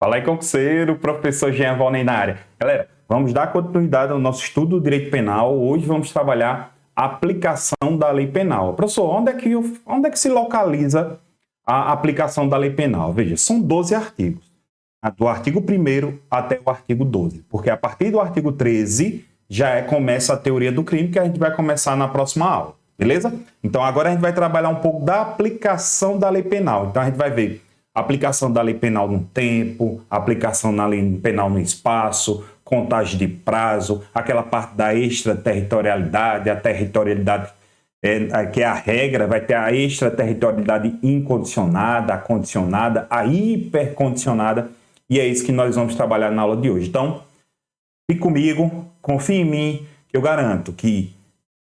Fala aí, concurseiro, professor Jean Volney na área. Galera, vamos dar continuidade ao nosso estudo do direito penal. Hoje vamos trabalhar a aplicação da lei penal. Professor, onde é que se localiza a aplicação da lei penal? Veja, são 12 artigos. Do artigo 1º até o artigo 12. Porque a partir do artigo 13 começa a teoria do crime, que a gente vai começar na próxima aula. Beleza? Então agora a gente vai trabalhar um pouco da aplicação da lei penal. Então a gente vai ver a aplicação da lei penal no tempo, aplicação da lei penal no espaço, contagem de prazo, aquela parte da extraterritorialidade, a territorialidade que é a regra, vai ter a extraterritorialidade incondicionada, a condicionada, a hipercondicionada, e é isso que nós vamos trabalhar na aula de hoje. Então, fique comigo, confie em mim, que eu garanto que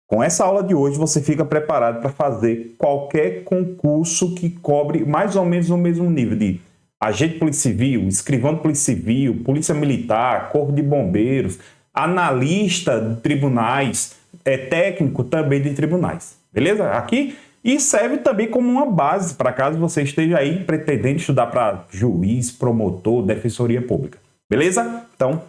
com essa aula de hoje você fica preparado para fazer qualquer concurso que cobre mais ou menos o mesmo nível de agente de polícia civil, escrivão de polícia civil, polícia militar, corpo de bombeiros, analista de tribunais, técnico também de tribunais. Beleza? Aqui. E serve também como uma base para caso você esteja aí pretendendo estudar para juiz, promotor, defensoria pública. Beleza? Então,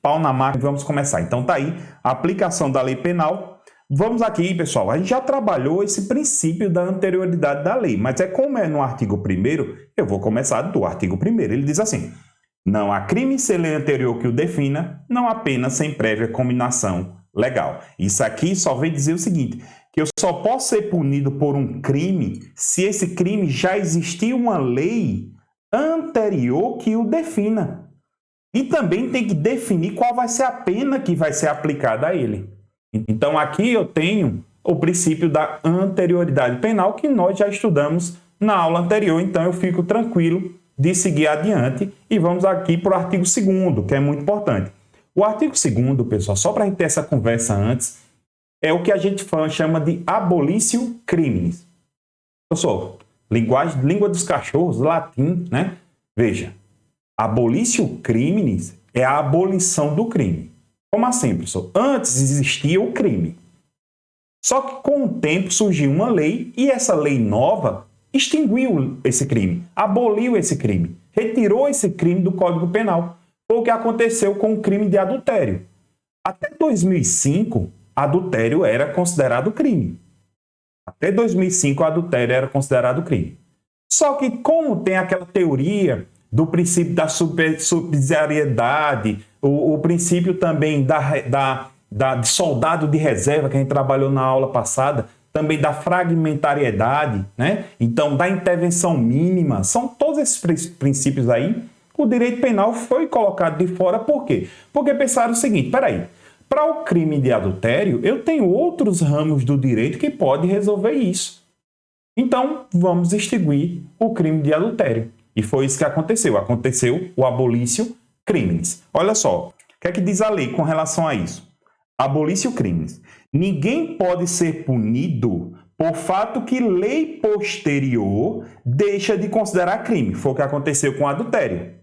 pau na máquina, vamos começar. Então tá aí a aplicação da lei penal. Vamos aqui, pessoal, a gente já trabalhou esse princípio da anterioridade da lei, mas como é no artigo 1º, eu vou começar do artigo 1º. Ele diz assim: não há crime sem lei anterior que o defina, não há pena sem prévia cominação legal. Isso aqui só vem dizer o seguinte, que eu só posso ser punido por um crime se esse crime já existia uma lei anterior que o defina. E também tem que definir qual vai ser a pena que vai ser aplicada a ele. Então, aqui eu tenho o princípio da anterioridade penal que nós já estudamos na aula anterior, então eu fico tranquilo de seguir adiante e vamos aqui para o artigo 2º, que é muito importante. O artigo 2º, pessoal, só para a gente ter essa conversa antes, é o que a gente chama de abolitio criminis. Professor, língua dos cachorros, latim, né? Veja, abolitio criminis é a abolição do crime. Como assim, professor? Antes existia o crime. Só que com o tempo surgiu uma lei e essa lei nova extinguiu esse crime, aboliu esse crime, retirou esse crime do Código Penal. Foi o que aconteceu com o crime de adultério. Até 2005, adultério era considerado crime. Até 2005, adultério era considerado crime. Só que como tem aquela teoria do princípio da subsidiariedade, o princípio também de soldado de reserva, que a gente trabalhou na aula passada, também da fragmentariedade, né? Então, da intervenção mínima, são todos esses princípios aí. O direito penal foi colocado de fora, por quê? Porque pensaram o seguinte, peraí, para o crime de adultério, eu tenho outros ramos do direito que podem resolver isso. Então, vamos extinguir o crime de adultério. E foi isso que aconteceu. Aconteceu o abolitio criminis. Olha só, o que é que diz a lei com relação a isso? Abolitio criminis. Ninguém pode ser punido por fato que lei posterior deixa de considerar crime. Foi o que aconteceu com o adultério.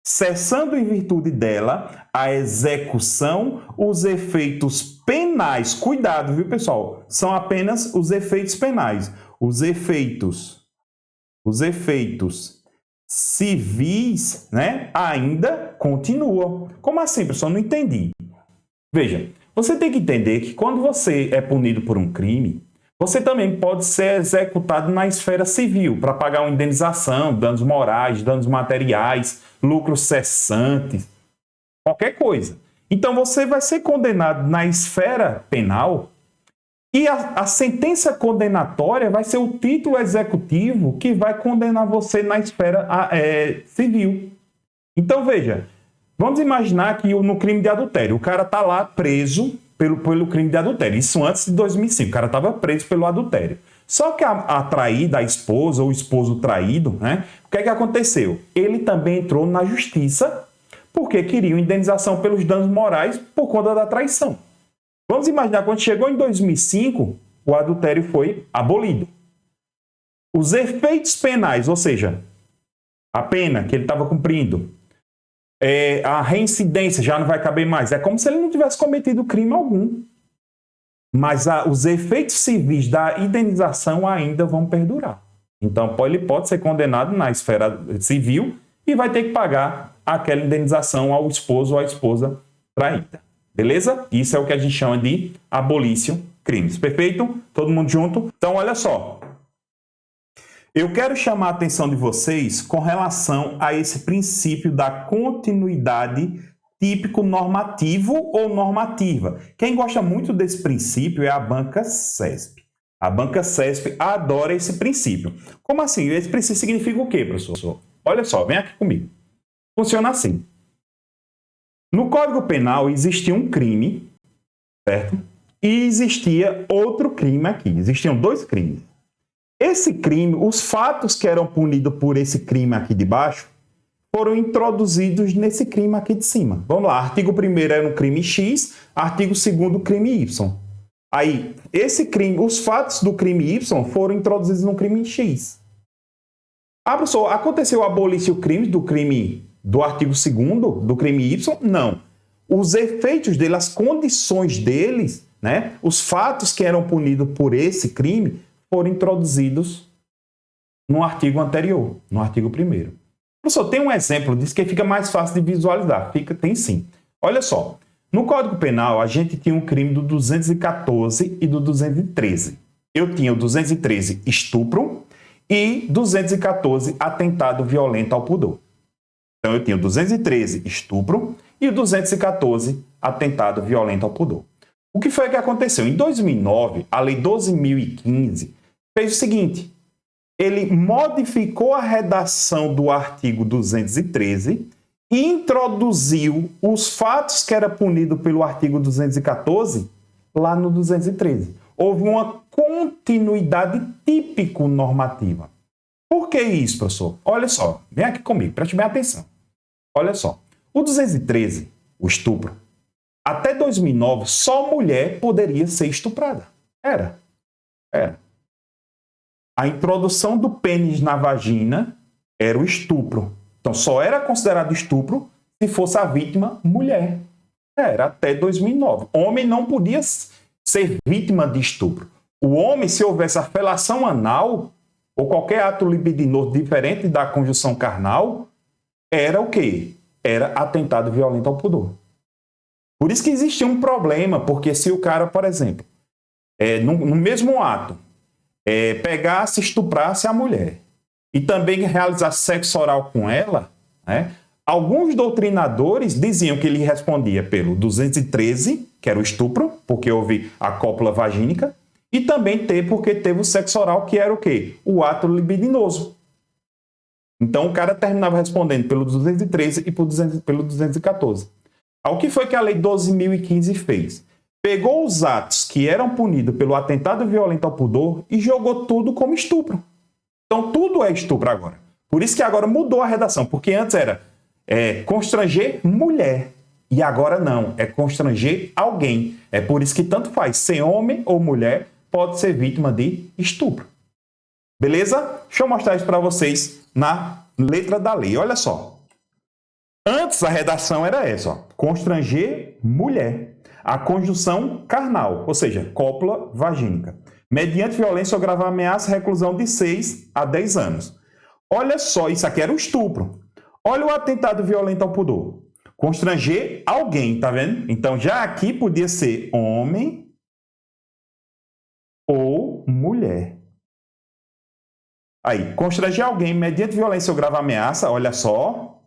Cessando em virtude dela a execução, os efeitos penais. Cuidado, viu, pessoal? São apenas os efeitos penais. Os efeitos civis, né, ainda continuam. Como assim, pessoal? Não entendi. Veja, você tem que entender que quando você é punido por um crime, você também pode ser executado na esfera civil para pagar uma indenização, danos morais, danos materiais, lucros cessantes, qualquer coisa. Então você vai ser condenado na esfera penal e a sentença condenatória vai ser o título executivo que vai condenar você na esfera civil. Então, veja, vamos imaginar que no crime de adultério, o cara está lá preso pelo crime de adultério. Isso antes de 2005, o cara estava preso pelo adultério. Só que a traída, a esposa ou o esposo traído, né? O que é que aconteceu? Ele também entrou na justiça porque queria indenização pelos danos morais por conta da traição. Vamos imaginar, quando chegou em 2005, o adultério foi abolido. Os efeitos penais, ou seja, a pena que ele estava cumprindo, a reincidência já não vai caber mais. É como se ele não tivesse cometido crime algum. Mas os efeitos civis da indenização ainda vão perdurar. Então, ele pode ser condenado na esfera civil e vai ter que pagar aquela indenização ao esposo ou à esposa traída. Beleza? Isso é o que a gente chama de abolício crimes. Perfeito? Todo mundo junto? Então, olha só. Eu quero chamar a atenção de vocês com relação a esse princípio da continuidade típico normativo ou normativa. Quem gosta muito desse princípio é a banca CESP. A banca CESP adora esse princípio. Como assim? Esse princípio significa o quê, professor? Olha só, vem aqui comigo. Funciona assim. No Código Penal existia um crime, certo? E existia outro crime aqui. Existiam dois crimes. Esse crime, os fatos que eram punidos por esse crime aqui de baixo, foram introduzidos nesse crime aqui de cima. Vamos lá, artigo 1º era um crime X, artigo 2º crime Y. Aí, esse crime, os fatos do crime Y foram introduzidos no crime X. Ah, professor, aconteceu o abolício crimes do artigo 2º do crime Y? Não. Os efeitos dele, as condições deles, né, os fatos que eram punidos por esse crime, foram introduzidos no artigo anterior, no artigo 1º. Professor, tem um exemplo disso que fica mais fácil de visualizar. Tem sim. Olha só. No Código Penal, a gente tinha um crime do 214 e do 213. Eu tinha o 213, estupro, e 214, atentado violento ao pudor. Então, eu tinha o 213, estupro, e o 214, atentado violento ao pudor. O que foi que aconteceu? Em 2009, a Lei 12.015 fez o seguinte: ele modificou a redação do artigo 213 e introduziu os fatos que era punido pelo artigo 214 lá no 213. Houve uma continuidade típico normativa. Por que isso, professor? Olha só, vem aqui comigo, preste bem atenção. Olha só, o 213, o estupro, até 2009, só mulher poderia ser estuprada. Era. A introdução do pênis na vagina era o estupro. Então, só era considerado estupro se fosse a vítima mulher. Era até 2009. Homem não podia ser vítima de estupro. O homem, se houvesse a felação anal ou qualquer ato libidinoso diferente da conjunção carnal, era o quê? Era atentado violento ao pudor. Por isso que existia um problema, porque se o cara, por exemplo, no mesmo ato, pegasse e estuprasse a mulher e também realizasse sexo oral com ela, né, alguns doutrinadores diziam que ele respondia pelo 213, que era o estupro, porque houve a cópula vagínica, e também porque teve o sexo oral, que era o quê? O ato libidinoso. Então o cara terminava respondendo pelo 213 e pelo 214. O que foi que a Lei 12.015 fez? Pegou os atos que eram punidos pelo atentado violento ao pudor e jogou tudo como estupro. Então, tudo é estupro agora. Por isso que agora mudou a redação, porque antes era constranger mulher, e agora não, é constranger alguém. É por isso que tanto faz, ser homem ou mulher, pode ser vítima de estupro. Beleza? Deixa eu mostrar isso para vocês na letra da lei. Olha só. Antes a redação era essa, ó, constranger mulher. A conjunção carnal, ou seja, cópula vagínica. Mediante violência ou grave ameaça, reclusão de 6 a 10 anos. Olha só, isso aqui era um estupro. Olha o atentado violento ao pudor. Constranger alguém, tá vendo? Então já aqui podia ser homem ou mulher. Aí, constranger alguém mediante violência ou grave ameaça, olha só,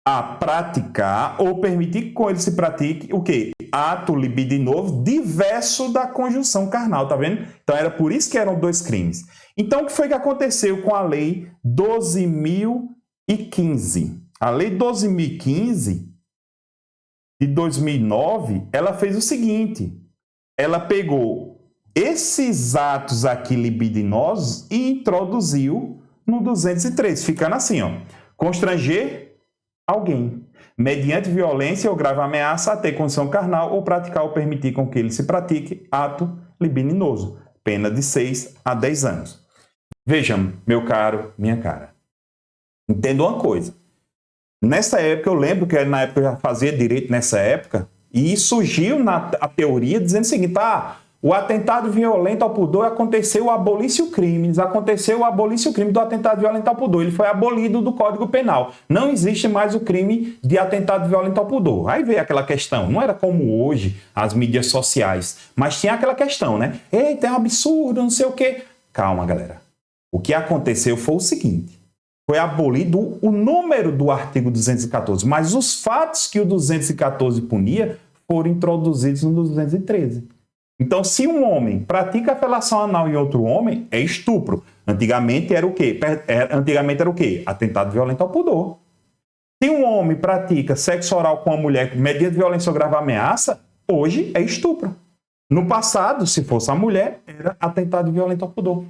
a praticar ou permitir que com ele se pratique o quê? Ato libidinoso diverso da conjunção carnal, tá vendo? Então era por isso que eram dois crimes. Então o que foi que aconteceu com a Lei 12.015? A Lei 12.015 de 2009, ela fez o seguinte: ela pegou esses atos aqui libidinosos e introduziu no 203, ficando assim, ó, constranger alguém, mediante violência ou grave ameaça a ter condição carnal ou praticar ou permitir com que ele se pratique ato libidinoso, pena de 6 a 10 anos. Vejam, meu caro, minha cara, entenda uma coisa. Nessa época, eu lembro que na época eu já fazia direito nessa época, e surgiu a teoria dizendo o seguinte: o atentado violento ao pudor aconteceu o abolício crimes, aconteceu o abolício crime do atentado violento ao pudor, ele foi abolido do Código Penal. Não existe mais o crime de atentado violento ao pudor. Aí veio aquela questão, não era como hoje as mídias sociais, mas tinha aquela questão, né? Eita, é um absurdo, não sei o quê. Calma, galera. O que aconteceu foi o seguinte, foi abolido o número do artigo 214, mas os fatos que o 214 punia foram introduzidos no 213. Então, se um homem pratica felação anal em outro homem, é estupro. Antigamente era o quê? Atentado violento ao pudor. Se um homem pratica sexo oral com uma mulher mediante violência ou grave ameaça, hoje é estupro. No passado, se fosse a mulher, era atentado violento ao pudor.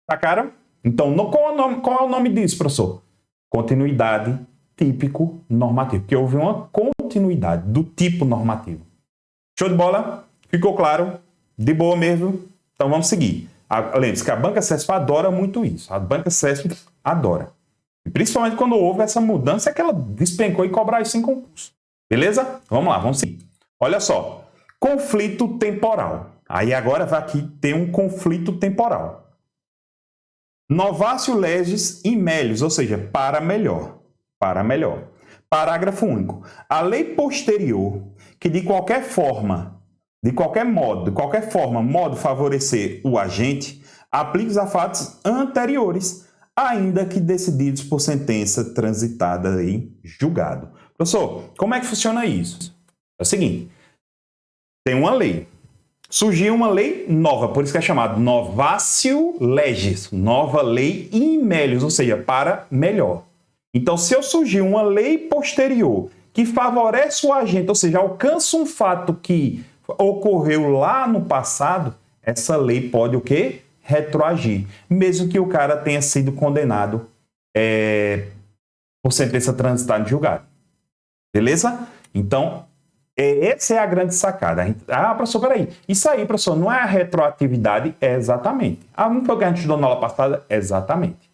Sacaram? Então, qual é o nome disso, professor? Continuidade típico normativo. Porque houve uma continuidade do tipo normativo. Show de bola? Ficou claro? De boa mesmo? Então vamos seguir. Lembre-se que a Banca CESP adora muito isso. A Banca CESP adora. E principalmente quando houve essa mudança que ela despencou e cobrar isso em concurso. Beleza? Vamos lá, vamos seguir. Olha só. Conflito temporal. Aí agora vai aqui ter um conflito temporal. Novatio legis in melius, ou seja, para melhor. Para melhor. Parágrafo único. A lei posterior que de qualquer forma, modo favorecer o agente, aplica-se a fatos anteriores, ainda que decididos por sentença transitada em julgado. Professor, como é que funciona isso? É o seguinte, tem uma lei, surgiu uma lei nova, por isso que é chamado novatio legis, nova lei in melius, ou seja, para melhor. Então, se eu surgir uma lei posterior que favorece o agente, ou seja, alcança um fato que ocorreu lá no passado, essa lei pode o quê? Retroagir. Mesmo que o cara tenha sido condenado por sentença transitada em julgado. Beleza? Então, essa é a grande sacada. Professor, peraí. Isso aí, professor, não é a retroatividade? É exatamente. Não foi o que a gente estudou na aula passada? Exatamente.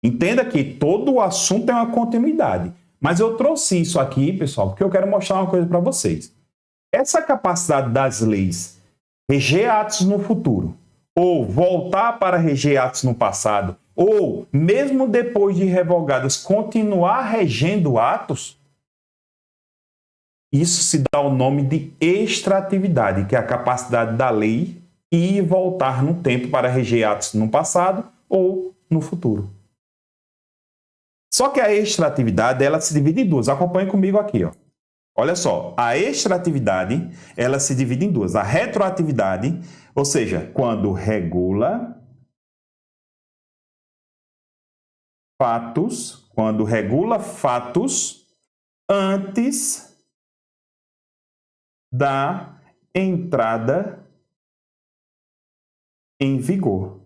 Entenda que todo o assunto é uma continuidade. Mas eu trouxe isso aqui, pessoal, porque eu quero mostrar uma coisa para vocês. Essa capacidade das leis reger atos no futuro, ou voltar para reger atos no passado, ou, mesmo depois de revogadas, continuar regendo atos, isso se dá o nome de extratividade, que é a capacidade da lei ir e voltar no tempo para reger atos no passado ou no futuro. Só que a extratividade, ela se divide em duas. Acompanhe comigo aqui, ó. Olha só, a extratividade, ela se divide em duas. A retroatividade, ou seja, quando regula fatos antes da entrada em vigor.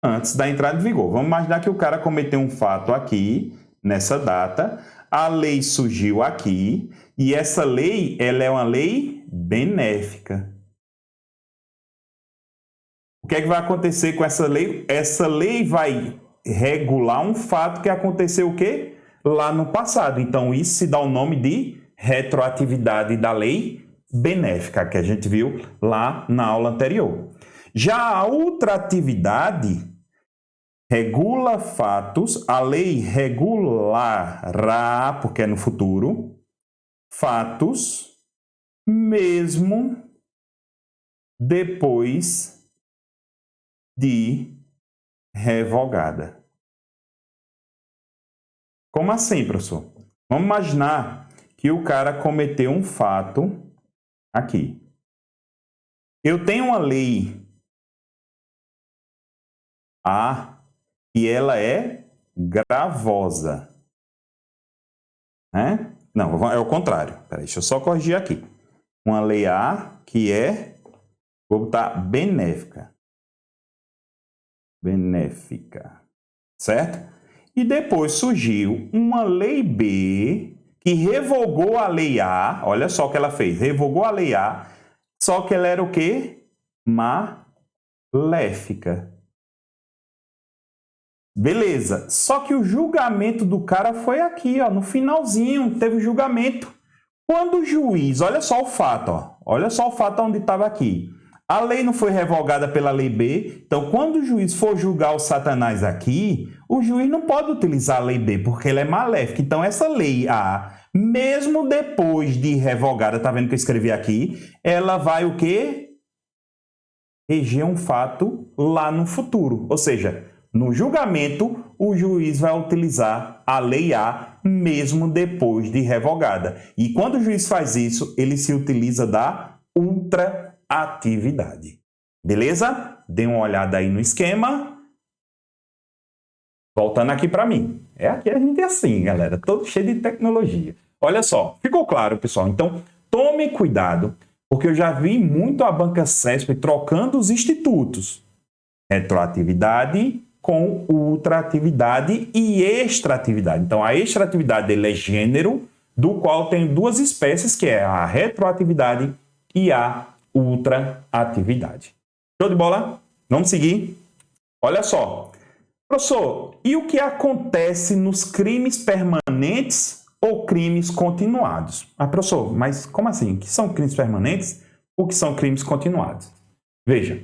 Antes da entrada em vigor. Vamos imaginar que o cara cometeu um fato aqui, nessa data, a lei surgiu aqui, e essa lei, ela é uma lei benéfica. O que é que vai acontecer com essa lei? Essa lei vai regular um fato que aconteceu o quê? Lá no passado. Então, isso se dá o nome de retroatividade da lei benéfica, que a gente viu lá na aula anterior. Já a ultratividade regula fatos, a lei regulará, porque é no futuro, fatos, mesmo depois de revogada. Como assim, professor? Vamos imaginar que o cara cometeu um fato aqui. Eu tenho uma lei A e ela é gravosa. Né? Não, é o contrário. Peraí, deixa eu só corrigir aqui. Uma lei A que é, vou botar benéfica. Benéfica. Certo? E depois surgiu uma lei B que revogou a lei A. Olha só o que ela fez. Revogou a lei A, só que ela era o quê? Maléfica. Beleza, só que o julgamento do cara foi aqui, ó, no finalzinho, teve o julgamento. Quando o juiz, olha só o fato, ó, olha só o fato onde estava aqui. A lei não foi revogada pela lei B, então quando o juiz for julgar o Satanás aqui, o juiz não pode utilizar a lei B, porque ela é maléfica. Então essa lei A, mesmo depois de revogada, tá vendo que eu escrevi aqui, ela vai o quê? Reger um fato lá no futuro. Ou seja, no julgamento, o juiz vai utilizar a lei A mesmo depois de revogada. E quando o juiz faz isso, ele se utiliza da ultraatividade. Beleza? Dê uma olhada aí no esquema. Voltando aqui para mim. Aqui a gente é assim, galera, todo cheio de tecnologia. Olha só, ficou claro, pessoal? Então, tome cuidado, porque eu já vi muito a banca CESP trocando os institutos. Retroatividade com ultraatividade e extraatividade. Então, a extraatividade ele é gênero, do qual tem duas espécies, que é a retroatividade e a ultraatividade. Show de bola? Vamos seguir? Olha só. Professor, e o que acontece nos crimes permanentes ou crimes continuados? Professor, mas como assim? O que são crimes permanentes ou o que são crimes continuados? Veja,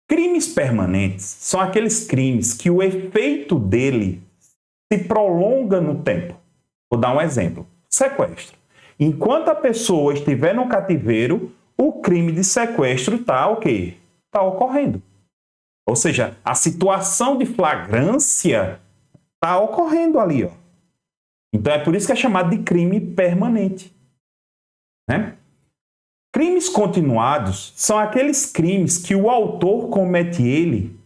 crimes permanentes são aqueles crimes que o efeito dele se prolonga no tempo. Vou dar um exemplo. Sequestro. Enquanto a pessoa estiver no cativeiro, o crime de sequestro está o quê? Está ocorrendo. Ou seja, a situação de flagrância está ocorrendo ali, ó. Então é por isso que é chamado de crime permanente, né? Crimes continuados são aqueles crimes que o autor comete ele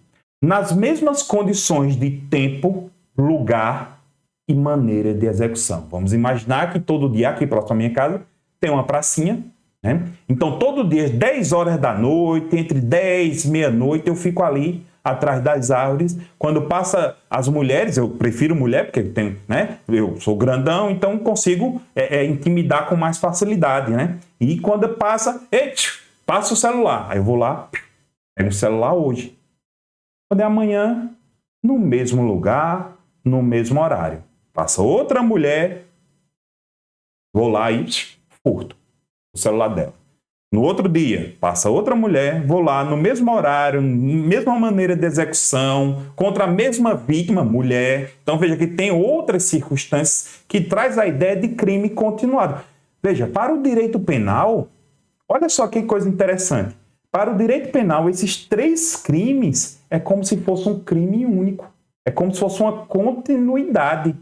nas mesmas condições de tempo, lugar e maneira de execução. Vamos imaginar que todo dia aqui próximo à minha casa tem uma pracinha, né? Então todo dia, às 10 horas da noite, entre 10 e meia-noite, eu fico ali atrás das árvores. Quando passa as mulheres, eu prefiro mulher, porque tem, né? Eu sou grandão, então consigo intimidar com mais facilidade, né? E quando passa, passa o celular. Aí eu vou lá, pego o celular hoje. Quando é amanhã, no mesmo lugar, no mesmo horário. Passa outra mulher, vou lá e furto o celular dela. No outro dia, passa outra mulher, vou lá no mesmo horário, mesma maneira de execução, contra a mesma vítima, mulher. Então veja que tem outras circunstâncias que traz a ideia de crime continuado. Veja, para o direito penal, olha só que coisa interessante. Para o direito penal, esses três crimes é como se fosse um crime único. É como se fosse uma continuidade.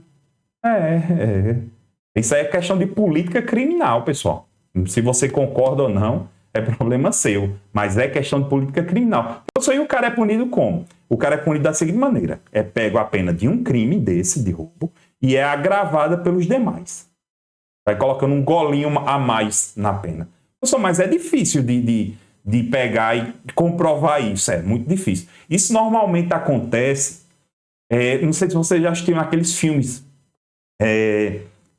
Isso aí é questão de política criminal, pessoal. Se você concorda ou não, é problema seu. Mas é questão de política criminal. Então, aí o cara é punido como? O cara é punido da seguinte maneira. É pego a pena de um crime desse, de roubo, e é agravada pelos demais. Vai colocando um golinho a mais na pena. Mas é difícil de pegar e comprovar isso. É muito difícil. Isso normalmente acontece... não sei se vocês já assistiram aqueles filmes...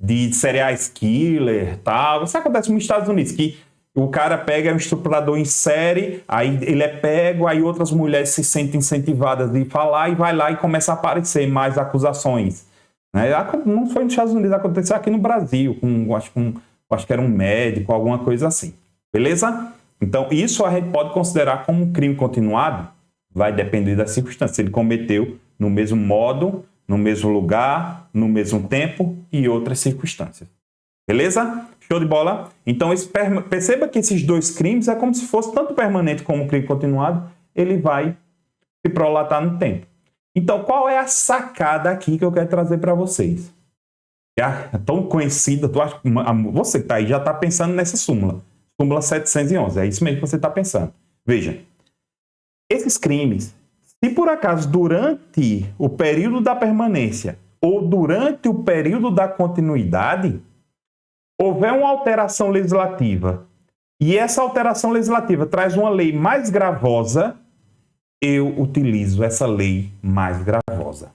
de serial killer, tal. Isso acontece nos Estados Unidos, que o cara pega um estuprador em série, aí ele é pego, aí outras mulheres se sentem incentivadas de falar e vai lá e começa a aparecer mais acusações. Né? Não foi nos Estados Unidos, aconteceu aqui no Brasil, acho que era um médico, alguma coisa assim. Beleza? Então, isso a gente pode considerar como um crime continuado, vai depender da circunstância. Se ele cometeu no mesmo modo, no mesmo lugar, no mesmo tempo e outras circunstâncias. Beleza? Show de bola? Então, perceba que esses dois crimes é como se fosse tanto permanente como crime continuado, ele vai se prolatar no tempo. Então, qual é a sacada aqui que eu quero trazer para vocês? É tão conhecida, você que está aí já está pensando nessa súmula. Súmula 711, é isso mesmo que você está pensando. Veja, esses crimes... Se por acaso durante o período da permanência ou durante o período da continuidade houver uma alteração legislativa e essa alteração legislativa traz uma lei mais gravosa, eu utilizo essa lei mais gravosa.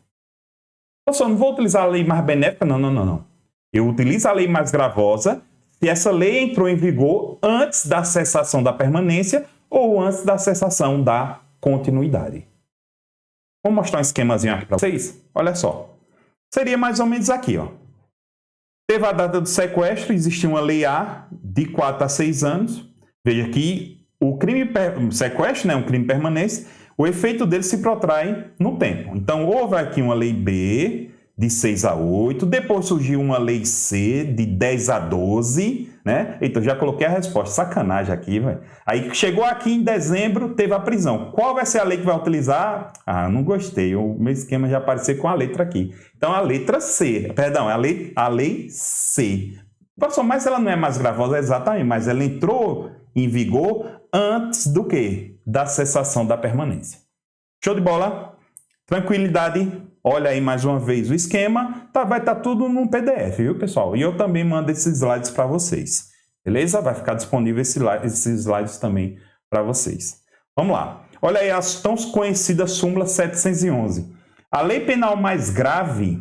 Eu só não vou utilizar a lei mais benéfica, não. Eu utilizo a lei mais gravosa se essa lei entrou em vigor antes da cessação da permanência ou antes da cessação da continuidade. Vou mostrar um esquemazinho aqui para vocês. Olha só. Seria mais ou menos aqui, ó. Teve a data do sequestro, existia uma lei A de 4 a 6 anos. Veja que o crime sequestro, né, um crime permanente, o efeito dele se protrai no tempo. Então, houve aqui uma lei B de 6 a 8, depois surgiu uma lei C de 10 a 12, né? Então, já coloquei a resposta. Sacanagem aqui, velho. Aí, chegou aqui em dezembro, teve a prisão. Qual vai ser a lei que vai utilizar? Ah, não gostei. O meu esquema já apareceu com a letra aqui. Então, a letra C. Perdão, a lei C. Professor, mas ela não é mais gravosa? Exatamente, mas ela entrou em vigor antes do quê? Da cessação da permanência. Show de bola? Tranquilidade? Olha aí mais uma vez o esquema. Vai estar tudo no PDF, viu, pessoal? E eu também mando esses slides para vocês. Beleza? Vai ficar disponível esses slides também para vocês. Vamos lá. Olha aí as tão conhecidas súmula 711. A lei penal mais grave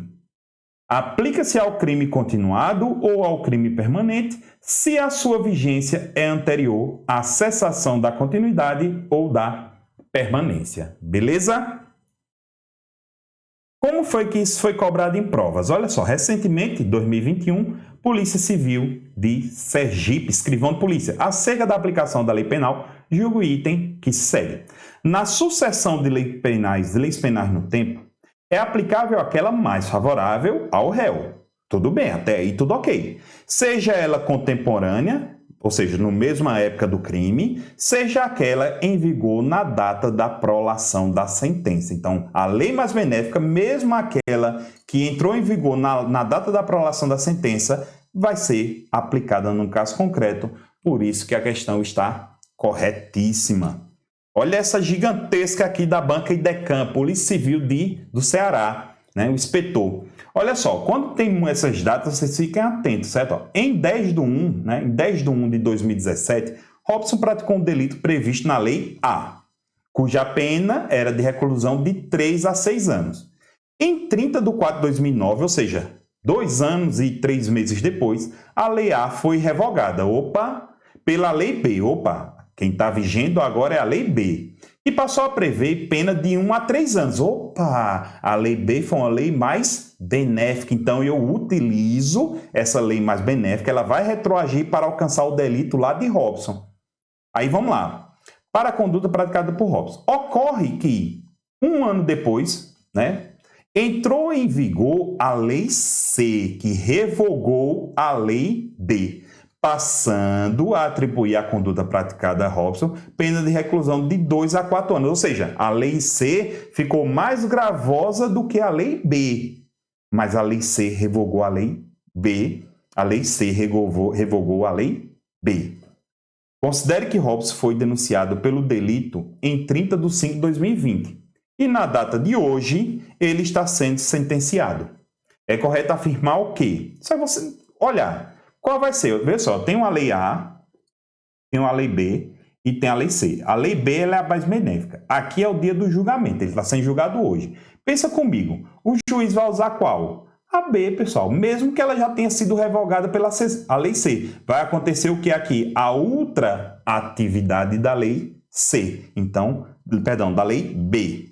aplica-se ao crime continuado ou ao crime permanente se a sua vigência é anterior à cessação da continuidade ou da permanência. Beleza? Como foi que isso foi cobrado em provas? Olha só, recentemente, 2021, Polícia Civil de Sergipe, escrivão de polícia, acerca da aplicação da lei penal, julga o item que segue. Na sucessão de leis penais no tempo, é aplicável aquela mais favorável ao réu. Tudo bem, até aí tudo ok. Seja ela contemporânea, ou seja, na mesma época do crime, seja aquela em vigor na data da prolação da sentença. Então, a lei mais benéfica, mesmo aquela que entrou em vigor na data da prolação da sentença, vai ser aplicada no caso concreto, por isso que a questão está corretíssima. Olha essa gigantesca aqui da banca IDECAM, Polícia Civil do Ceará, né? O inspetor. Olha só, quando tem essas datas, vocês fiquem atentos, certo? Ó, em 10 de 1, né? Em 10 de 1 de 2017, Robson praticou um delito previsto na Lei A, cuja pena era de reclusão de 3 a 6 anos. Em 30 de 4 de 2009, ou seja, 2 anos e 3 meses depois, a Lei A foi revogada. Pela Lei B. Quem está vigendo agora é a Lei B. E passou a prever pena de 1 a 3 anos. A Lei B foi uma lei mais benéfica. Então, eu utilizo essa lei mais benéfica. Ela vai retroagir para alcançar o delito lá de Robson. Aí, vamos lá. Para a conduta praticada por Robson. Ocorre que, 1 ano depois, né, entrou em vigor a Lei C, que revogou a Lei B, passando a atribuir à conduta praticada a Robson pena de reclusão de 2 a 4 anos. Ou seja, a Lei C ficou mais gravosa do que a Lei B. Mas a Lei C revogou a Lei B, a Lei C revogou a Lei B. Considere que Robson foi denunciado pelo delito em 30 de 5 de 2020. E na data de hoje, ele está sendo sentenciado. É correto afirmar o quê? Só você olhar. Qual vai ser? Veja só, tem uma Lei A, tem uma Lei B e tem a Lei C. A Lei B ela é a mais benéfica. Aqui é o dia do julgamento, ele está sendo julgado hoje. Pensa comigo, o juiz vai usar qual? A B, pessoal, mesmo que ela já tenha sido revogada pela a Lei C. Vai acontecer o que aqui? A outra atividade da Lei C. Então, perdão, da Lei B.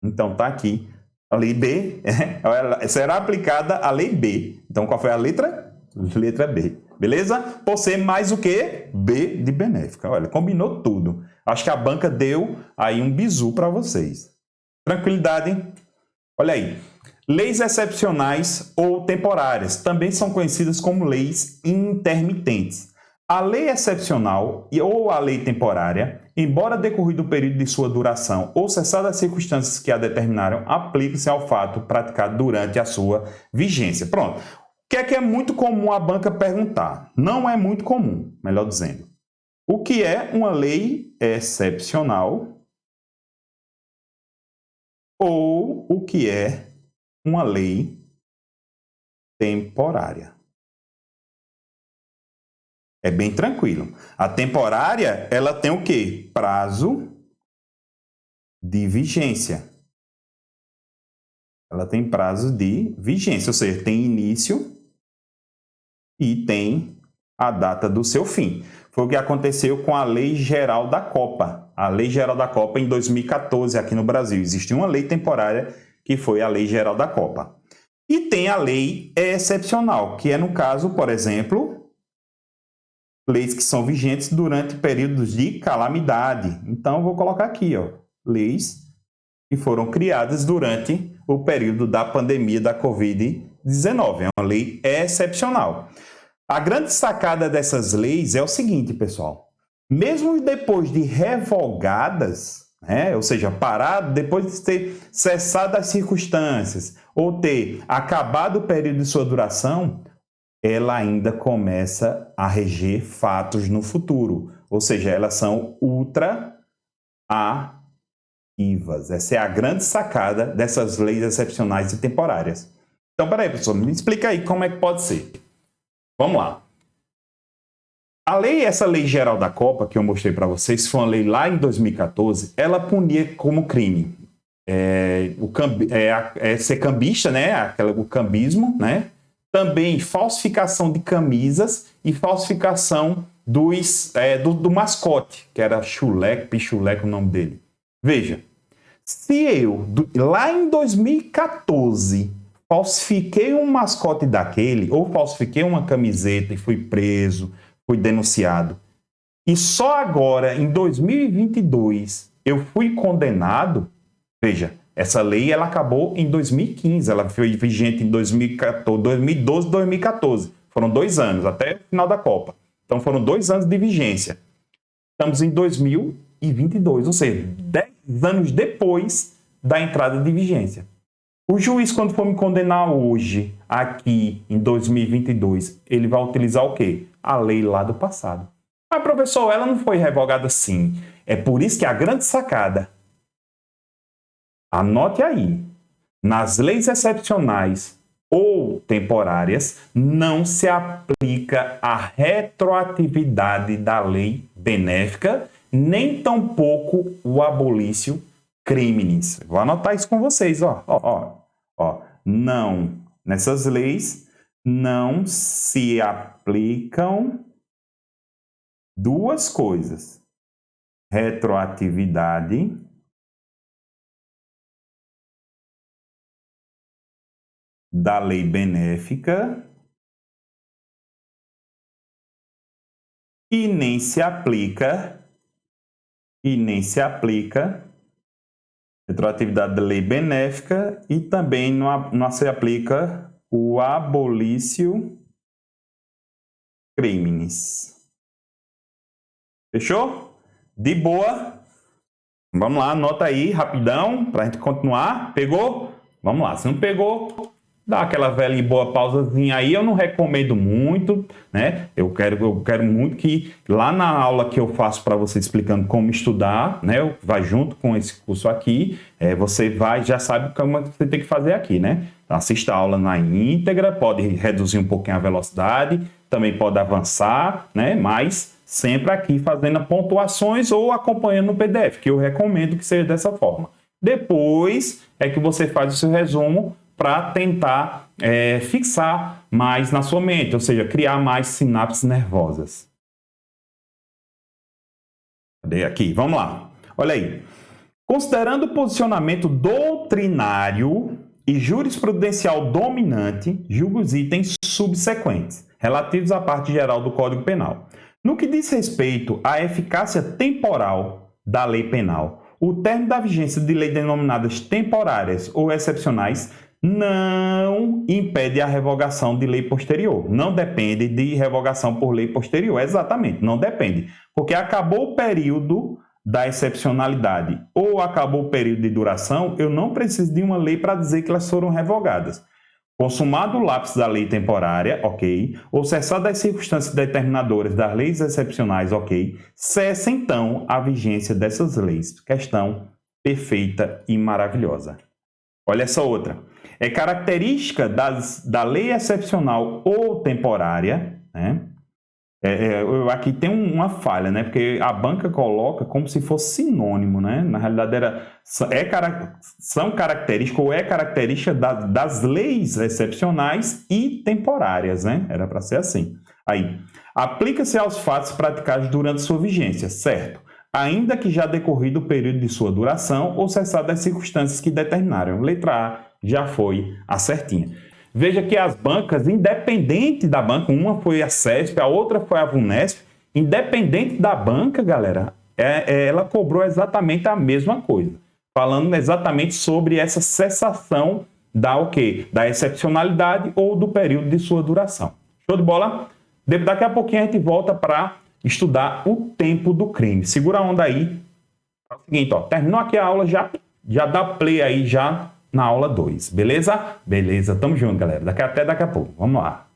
Então, tá aqui. A Lei B será aplicada a Lei B. Então, qual foi a letra? Letra B. Beleza? Por ser mais o que? B de benéfica. Olha, combinou tudo. Acho que a banca deu aí um bizu para vocês. Tranquilidade? Olha aí. Leis excepcionais ou temporárias também são conhecidas como leis intermitentes. A lei excepcional ou a lei temporária, embora decorrido o período de sua duração ou cessadas as circunstâncias que a determinaram, aplica-se ao fato praticado durante a sua vigência. Pronto. O que é muito comum a banca perguntar? Não é muito comum, melhor dizendo. O que é uma lei excepcional ou o que é uma lei temporária? É bem tranquilo. A temporária, ela tem o quê? Prazo de vigência. Ela tem prazo de vigência, ou seja, tem início e tem a data do seu fim. Foi o que aconteceu com a Lei Geral da Copa. A Lei Geral da Copa em 2014 aqui no Brasil. Existe uma lei temporária que foi a Lei Geral da Copa. E tem a lei excepcional, que é no caso, por exemplo, leis que são vigentes durante períodos de calamidade. Então, eu vou colocar aqui, ó, leis que foram criadas durante o período da pandemia da Covid-19. É uma lei excepcional. A grande sacada dessas leis é o seguinte, pessoal. Mesmo depois de revogadas, né, ou seja, parado, depois de ter cessado as circunstâncias ou ter acabado o período de sua duração, ela ainda começa a reger fatos no futuro. Ou seja, elas são ultra ativas. Essa é a grande sacada dessas leis excepcionais e temporárias. Então, peraí, professor, me explica aí como é que pode ser. Vamos lá. Essa lei geral da Copa, que eu mostrei para vocês, foi uma lei lá em 2014, ela punia como crime ser cambista, né? O cambismo, né? Também falsificação de camisas e falsificação do mascote, que era Chuleco, Pichuleco o nome dele. Veja, se eu, lá em 2014, falsifiquei um mascote daquele, ou falsifiquei uma camiseta e fui preso, fui denunciado, e só agora, em 2022, eu fui condenado, veja, essa lei ela acabou em 2015, ela foi vigente em 2014, 2012, 2014. Foram 2 anos, até o final da Copa. Então foram 2 anos de vigência. Estamos em 2022, ou seja, 10 anos depois da entrada de vigência. O juiz, quando for me condenar hoje, aqui em 2022, ele vai utilizar o quê? A lei lá do passado. Mas, professor, ela não foi revogada sim. É por isso que a grande sacada, anote aí, nas leis excepcionais ou temporárias, não se aplica a retroatividade da lei benéfica, nem tampouco o abolício criminis. Vou anotar isso com vocês, ó. Não, nessas leis não se aplicam 2 coisas: retroatividade da lei benéfica e nem se aplica retroatividade da lei benéfica e também não se aplica o abolício criminis. Fechou? De boa? Vamos lá, anota aí rapidão para a gente continuar. Pegou? Vamos lá, se não pegou, dá aquela velha e boa pausazinha aí. Eu não recomendo muito, né? Eu quero muito que lá na aula que eu faço para você explicando como estudar, né? Vai junto com esse curso aqui, você já sabe como você tem que fazer aqui, né? Então, assista a aula na íntegra, pode reduzir um pouquinho a velocidade, também pode avançar, né? Mas sempre aqui fazendo pontuações ou acompanhando no PDF, que eu recomendo que seja dessa forma. Depois é que você faz o seu resumo para tentar fixar mais na sua mente, ou seja, criar mais sinapses nervosas. Cadê aqui? Vamos lá. Olha aí. Considerando o posicionamento doutrinário e jurisprudencial dominante, julgo os itens subsequentes, relativos à parte geral do Código Penal. No que diz respeito à eficácia temporal da lei penal, o término da vigência de leis denominadas temporárias ou excepcionais não impede a revogação de lei posterior. Não depende de revogação por lei posterior. Exatamente, não depende. Porque acabou o período da excepcionalidade ou acabou o período de duração, eu não preciso de uma lei para dizer que elas foram revogadas. Consumado o lapso da lei temporária, ok, ou cessado as circunstâncias determinadoras das leis excepcionais, ok, cessa então a vigência dessas leis. Questão perfeita e maravilhosa. Olha essa outra. É característica da lei excepcional ou temporária, né? Aqui tem uma falha, né? Porque a banca coloca como se fosse sinônimo, né? Na realidade, são características ou é característica das leis excepcionais e temporárias, né? Era para ser assim. Aí, aplica-se aos fatos praticados durante sua vigência, certo? Ainda que já decorrido o período de sua duração ou cessado as circunstâncias que determinaram. Letra A já foi a certinha. Veja que as bancas, independente da banca, uma foi a CESP, a outra foi a VUNESP, Independente da banca, galera, ela cobrou exatamente a mesma coisa. Falando exatamente sobre essa cessação da o quê? Da excepcionalidade ou do período de sua duração. Show de bola? Daqui a pouquinho a gente volta para estudar o tempo do crime. Segura a onda aí. É o seguinte, ó, terminou aqui a aula, já dá play aí já na aula 2, beleza? Beleza, tamo junto, galera. Até daqui a pouco. Vamos lá.